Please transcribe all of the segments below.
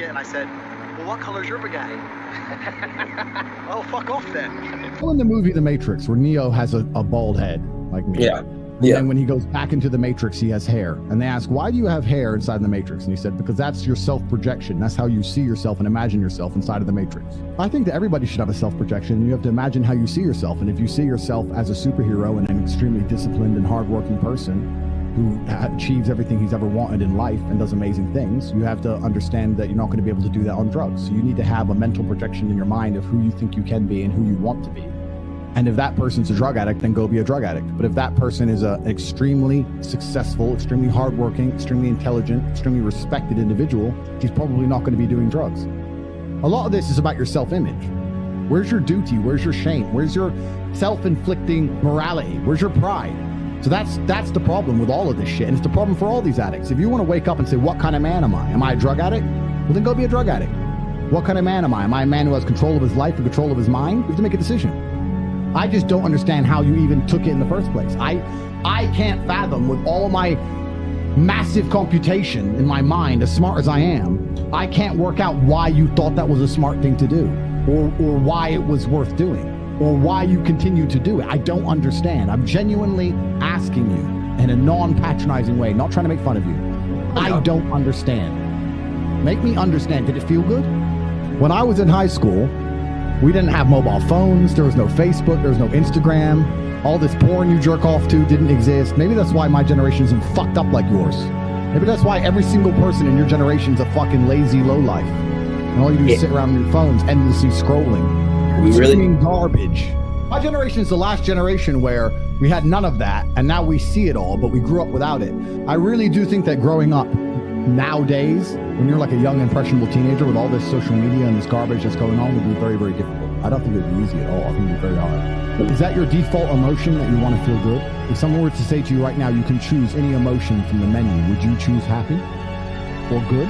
it, and I said, well, what color's your Bugatti? Oh, fuck off then. In the movie The Matrix, where Neo has a bald head, like me. Yeah. And then when he goes back into the Matrix, he has hair. And they ask, why do you have hair inside the Matrix? And he said, because that's your self-projection. That's how you see yourself and imagine yourself inside of the Matrix. I think that everybody should have a self-projection. You have to imagine how you see yourself. And if you see yourself as a superhero and an extremely disciplined and hardworking person who achieves everything he's ever wanted in life and does amazing things, you have to understand that you're not going to be able to do that on drugs. So you need to have a mental projection in your mind of who you think you can be and who you want to be. And if that person's a drug addict, then go be a drug addict. But if that person is an extremely successful, extremely hardworking, extremely intelligent, extremely respected individual, he's probably not going to be doing drugs. A lot of this is about your self-image. Where's your duty? Where's your shame? Where's your self-inflicting morality? Where's your pride? So that's the problem with all of this shit. And it's the problem for all these addicts. If you want to wake up and say, what kind of man am I? Am I a drug addict? Well, then go be a drug addict. What kind of man am I? Am I a man who has control of his life and control of his mind? You have to make a decision. I just don't understand how you even took it in the first place. I can't fathom, with all of my massive computation in my mind, as smart as I am, I can't work out why you thought that was a smart thing to do, or why it was worth doing, or why you continue to do it. I don't understand. I'm genuinely asking you in a non-patronizing way, not trying to make fun of you. I don't understand. Make me understand. Did it feel good? When I was in high school, we didn't have mobile phones. There was no Facebook. There was no Instagram. All this porn you jerk off to didn't exist. Maybe that's why my generation isn't fucked up like yours. Maybe that's why every single person in your generation is a fucking lazy lowlife. And all you do is sit around on your phones endlessly scrolling. We really garbage. My generation is the last generation where we had none of that, and now we see it all, but we grew up without it. I really do think that growing up nowadays, when you're like a young, impressionable teenager with all this social media and this garbage that's going on, would be very, very difficult. I don't think it would be easy at all. I think it would be very hard. Is that your default emotion, that you want to feel good? If someone were to say to you right now, you can choose any emotion from the menu, would you choose happy or good?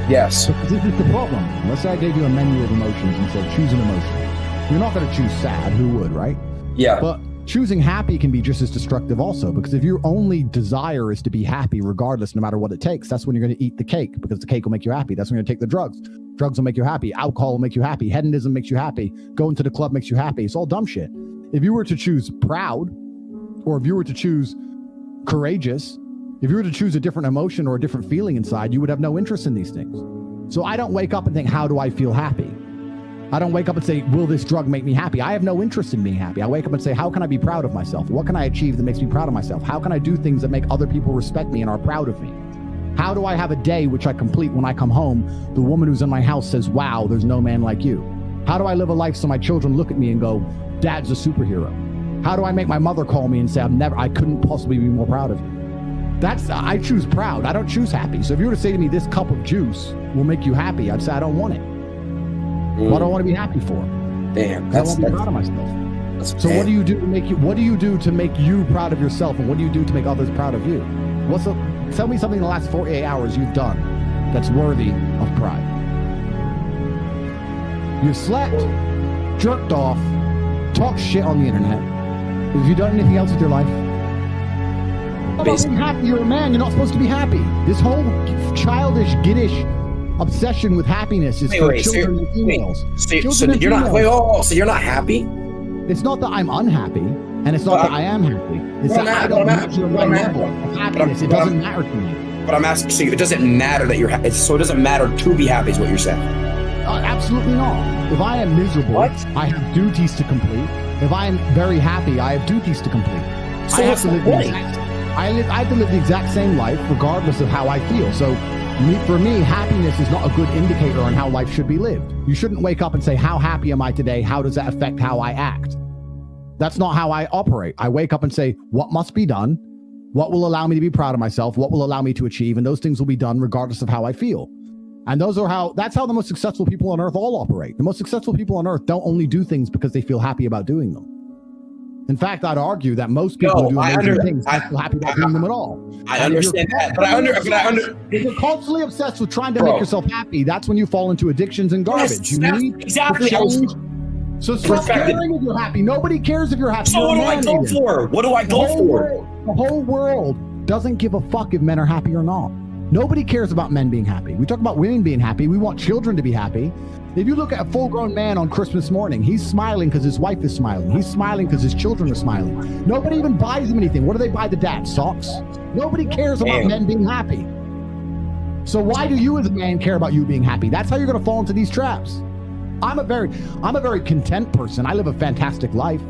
Yes. Because this is the problem. Let's say I gave you a menu of emotions and said, choose an emotion. You're not going to choose sad. Who would, right? Yeah. But choosing happy can be just as destructive also, because if your only desire is to be happy regardless, no matter what it takes, that's when you're going to eat the cake, because the cake will make you happy. That's when you're going to take the drugs. Drugs will make you happy. Alcohol will make you happy. Hedonism makes you happy. Going to the club makes you happy. It's all dumb shit. If you were to choose proud, or if you were to choose courageous, if you were to choose a different emotion or a different feeling inside, you would have no interest in these things. So I don't wake up and think, how do I feel happy? I don't wake up and say, will this drug make me happy? I have no interest in being happy. I wake up and say, how can I be proud of myself? What can I achieve that makes me proud of myself? How can I do things that make other people respect me and are proud of me? How do I have a day which I complete when I come home? The woman who's in my house says, wow, there's no man like you. How do I live a life so my children look at me and go, Dad's a superhero? How do I make my mother call me and say, I couldn't possibly be more proud of you? I choose proud. I don't choose happy. So if you were to say to me, this cup of juice will make you happy, I'd say, I don't want it. What do I want to be happy for? Damn. I want to be proud of myself. So what do you do to make you proud of yourself, and what do you do to make others proud of you? Tell me something in the last 48 hours you've done that's worthy of pride. You slept, jerked off, talked shit on the internet. Have you done anything else with your life? How about being happy? You're a man. You're not supposed to be happy. This whole childish, giddish obsession with happiness is for children and females. So you're not happy? It's not that I'm unhappy, and it's not that I am happy. It's that I don't measure my level of happiness. It doesn't matter to me. But I'm asking, so it doesn't matter that you're happy. So it doesn't matter to be happy is what you're saying? Absolutely not. If I am miserable, I have duties to complete. If I am very happy, I have duties to complete. So I have to live the exact same life regardless of how I feel. So for me, happiness is not a good indicator on how life should be lived. You shouldn't wake up and say, how happy am I today? How does that affect how I act? That's not how I operate. I wake up and say, what must be done? What will allow me to be proud of myself? What will allow me to achieve? And those things will be done regardless of how I feel. And that's how the most successful people on earth all operate. The most successful people on earth don't only do things because they feel happy about doing them. In fact, I'd argue that most people who do amazing things don't feel happy about doing them at all. I understand that, but if you're constantly obsessed with trying to make yourself happy, that's when you fall into addictions and garbage. Yes, exactly. So stop caring if you're happy. Nobody cares if you're happy. So what do I go for? What do I go for? The whole world doesn't give a fuck if men are happy or not. Nobody cares about men being happy. We talk about women being happy. We want children to be happy. If you look at a full-grown man on Christmas morning, he's smiling because his wife is smiling. He's smiling because his children are smiling. Nobody even buys him anything. What do they buy the dad? Socks? Nobody cares about men being happy. So why do you as a man care about you being happy? That's how you're going to fall into these traps. I'm a very content person. I live a fantastic life.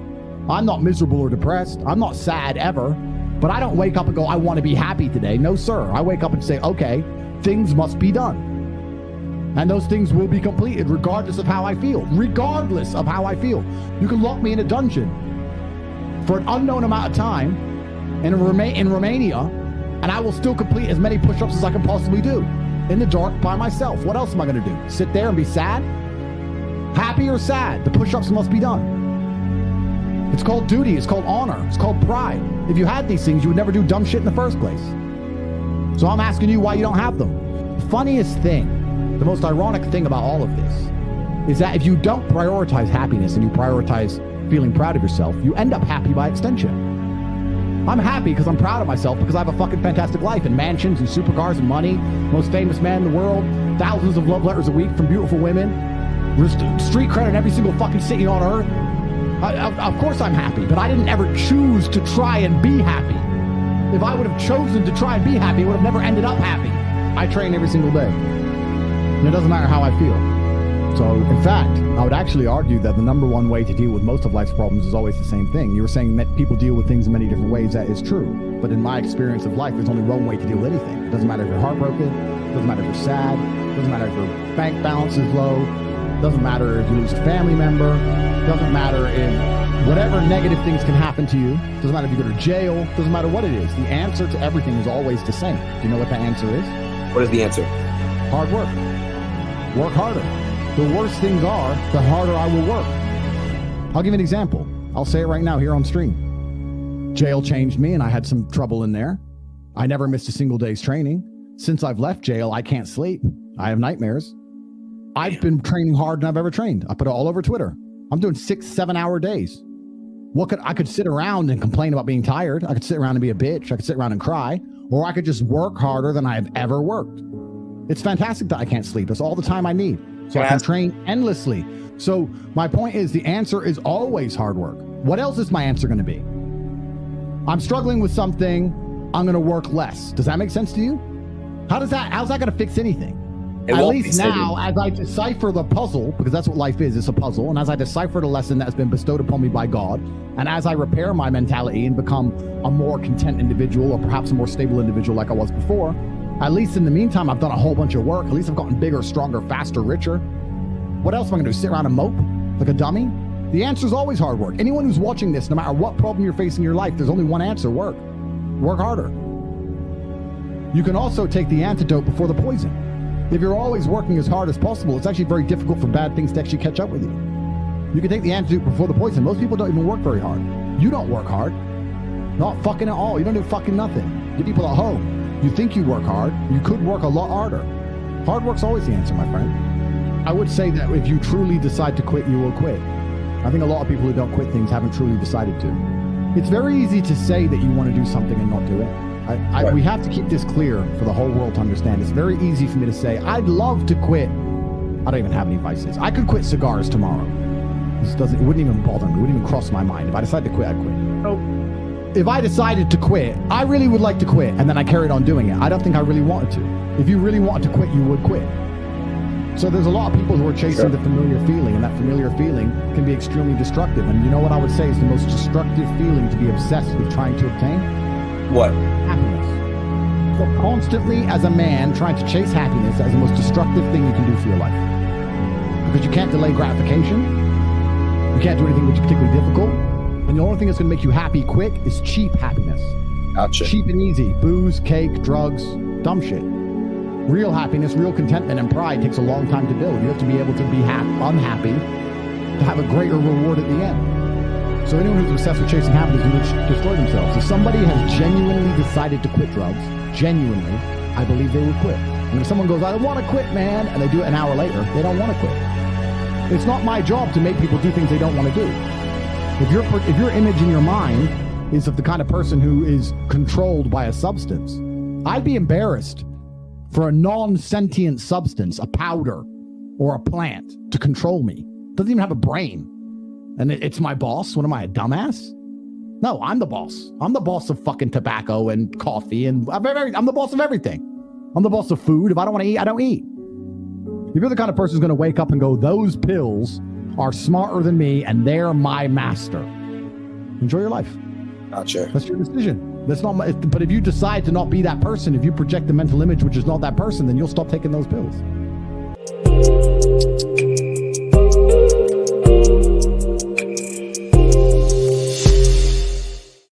I'm not miserable or depressed. I'm not sad ever. But I don't wake up and go, I want to be happy today. No, sir. I wake up and say, okay, things must be done. And those things will be completed regardless of how I feel. Regardless of how I feel. You can lock me in a dungeon for an unknown amount of time in Romania, and I will still complete as many push-ups as I can possibly do in the dark by myself. What else am I going to do? Sit there and be sad? Happy or sad? The push-ups must be done. It's called duty. It's called honor. It's called pride. If you had these things, you would never do dumb shit in the first place. So I'm asking you why you don't have them. The funniest thing, the most ironic thing about all of this is that if you don't prioritize happiness and you prioritize feeling proud of yourself, you end up happy by extension. I'm happy because I'm proud of myself because I have a fucking fantastic life and mansions and supercars and money, most famous man in the world, thousands of love letters a week from beautiful women, street credit in every single fucking city on earth. Of course I'm happy, but I didn't ever choose to try and be happy. If I would have chosen to try and be happy, I would have never ended up happy. I train every single day. And it doesn't matter how I feel. So, in fact, I would actually argue that the number one way to deal with most of life's problems is always the same thing. You were saying that people deal with things in many different ways. That is true. But in my experience of life, there's only one way to deal with anything. It doesn't matter if you're heartbroken. It doesn't matter if you're sad. It doesn't matter if your bank balance is low. It doesn't matter if you lose a family member. It doesn't matter if whatever negative things can happen to you. It doesn't matter if you go to jail. It doesn't matter what it is. The answer to everything is always the same. Do you know what that answer is? What is the answer? Hard work. Work harder. The worse things are, the harder I will work. I'll give you an example. I'll say it right now here on stream. Jail changed me and I had some trouble in there. I never missed a single day's training. Since I've left jail, I can't sleep. I have nightmares. I've been training harder than I've ever trained. I put it all over Twitter. I'm doing 6-7 hour days. I could sit around and complain about being tired. I could sit around and be a bitch. I could sit around and cry, or I could just work harder than I have ever worked. It's fantastic that I can't sleep. That's all the time I need. So I can train endlessly. So my point is the answer is always hard work. What else is my answer going to be? I'm struggling with something. I'm going to work less. Does that make sense to you? How's that going to fix anything? At least now, as I decipher the puzzle, because that's what life is, it's a puzzle, and as I decipher the lesson that has been bestowed upon me by God, and as I repair my mentality and become a more content individual, or perhaps a more stable individual like I was before, at least in the meantime, I've done a whole bunch of work. At least I've gotten bigger, stronger, faster, richer. What else am I going to do? Sit around and mope like a dummy? The answer is always hard work. Anyone who's watching this, no matter what problem you're facing in your life, there's only one answer: work. Work harder. You can also take the antidote before the poison. If you're always working as hard as possible, it's actually very difficult for bad things to actually catch up with you. You can take the antidote before the poison. Most people don't even work very hard. You don't work hard. Not fucking at all. You don't do fucking nothing. You people at home, you think you work hard. You could work a lot harder. Hard work's always the answer, my friend. I would say that if you truly decide to quit, you will quit. I think a lot of people who don't quit things haven't truly decided to. It's very easy to say that you want to do something and not do it. We have to keep this clear for the whole world to understand. It's very easy for me to say, I'd love to quit. I don't even have any vices. I could quit cigars tomorrow. It wouldn't even bother me. It wouldn't even cross my mind. If I decided to quit, I'd quit. Nope. If I decided to quit, I really would like to quit, and then I carried on doing it. I don't think I really wanted to. If you really wanted to quit, you would quit. So there's a lot of people who are chasing the familiar feeling, and that familiar feeling can be extremely destructive. And you know what I would say is the most destructive feeling to be obsessed with trying to obtain? What? Happiness. So constantly, as a man, trying to chase happiness is the most destructive thing you can do for your life. Because you can't delay gratification. You can't do anything which is particularly difficult. And the only thing that's going to make you happy quick is cheap happiness. Gotcha. Cheap and easy. Booze, cake, drugs, dumb shit. Real happiness, real contentment, and pride takes a long time to build. You have to be able to be unhappy to have a greater reward at the end. So anyone who's obsessed with chasing happiness will destroy themselves. If somebody has genuinely decided to quit drugs, genuinely, I believe they would quit. And if someone goes, I want to quit, man, and they do it an hour later, they don't want to quit. It's not my job to make people do things they don't want to do. If your image in your mind is of the kind of person who is controlled by a substance, I'd be embarrassed for a non-sentient substance, a powder or a plant, to control me. It doesn't even have a brain. And it's my boss? What am I, a dumbass? No, I'm the boss. I'm the boss of fucking tobacco and coffee, and I'm the boss of everything. I'm the boss of food. If I don't want to eat, I don't eat. If you're the kind of person who's going to wake up and go, those pills are smarter than me and they're my master, enjoy your life. Gotcha. That's your decision. That's not but if you decide to not be that person, if you project the mental image which is not that person, then you'll stop taking those pills.